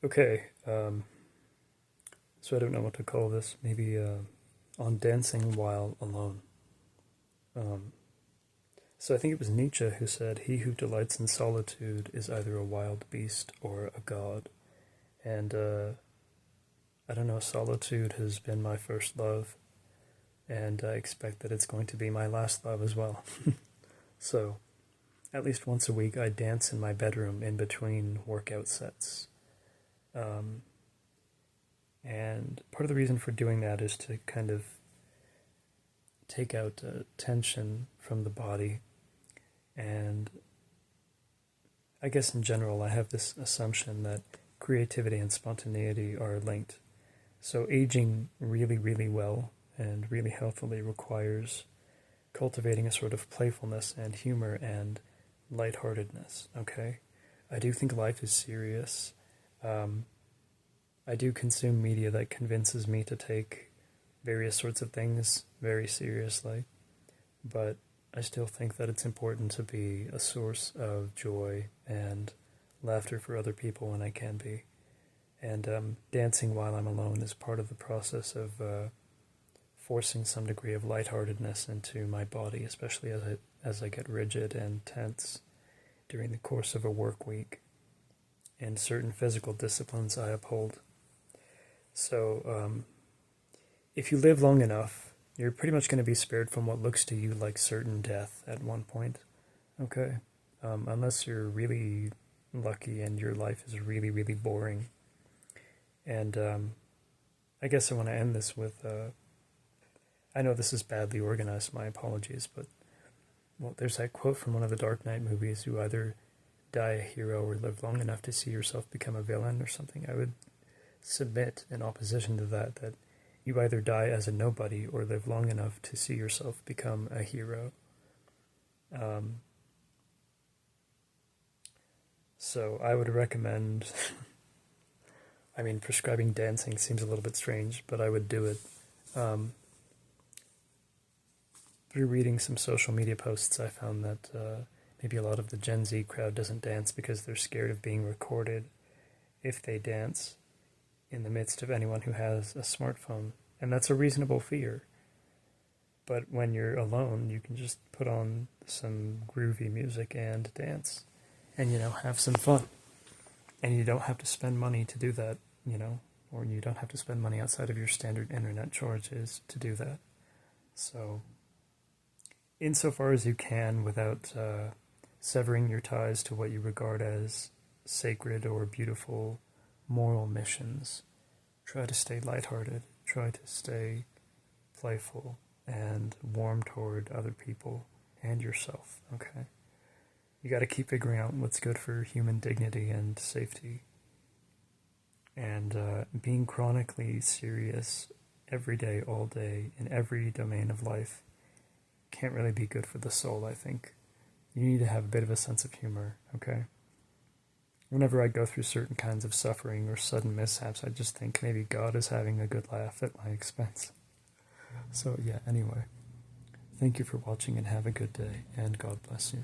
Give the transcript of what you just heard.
Okay, so I don't know what to call this. Maybe on dancing while alone. Um, so I think it was Nietzsche who said, "He who delights in solitude is either a wild beast or a god." And I don't know, solitude has been my first love, and I expect that it's going to be my last love as well. So at least once a week, I dance in my bedroom in between workout sets. Um, and part of the reason for doing that is to kind of take out tension from the body. And I guess in general, I have this assumption that creativity and spontaneity are linked. So aging really, really well and really healthily requires cultivating a sort of playfulness and humor and lightheartedness, okay? I do think life is serious. Um, I do consume media that convinces me to take various sorts of things very seriously, but I still think that it's important to be a source of joy and laughter for other people when I can be. And dancing while I'm alone is part of the process of forcing some degree of lightheartedness into my body, especially as I get rigid and tense during the course of a work week and certain physical disciplines I uphold. So, if you live long enough, you're pretty much going to be spared from what looks to you like certain death at one point. Okay? Unless you're really lucky and your life is really, really boring. And I guess I want to end this with I know this is badly organized, my apologies, but well, there's that quote from one of the Dark Knight movies: you either die a hero or live long enough to see yourself become a villain or something. I would submit in opposition to that you either die as a nobody or live long enough to see yourself become a hero. Um, so I would recommend, I mean, prescribing dancing seems a little bit strange, but I would do it. Through reading some social media posts, I found that maybe a lot of the Gen Z crowd doesn't dance because they're scared of being recorded if they dance in the midst of anyone who has a smartphone. And that's a reasonable fear. But when you're alone, you can just put on some groovy music and dance and, have some fun. And you don't have to spend money to do that, or you don't have to spend money outside of your standard internet charges to do that. So, insofar as you can, without severing your ties to what you regard as sacred or beautiful moral missions, try to stay lighthearted, try to stay playful and warm toward other people and yourself, okay? You got to keep figuring out what's good for human dignity and safety. And being chronically serious every day, all day, in every domain of life can't really be good for the soul, I think. You need to have a bit of a sense of humor, okay? Whenever I go through certain kinds of suffering or sudden mishaps, I just think maybe God is having a good laugh at my expense. So yeah, anyway, thank you for watching and have a good day, and God bless you.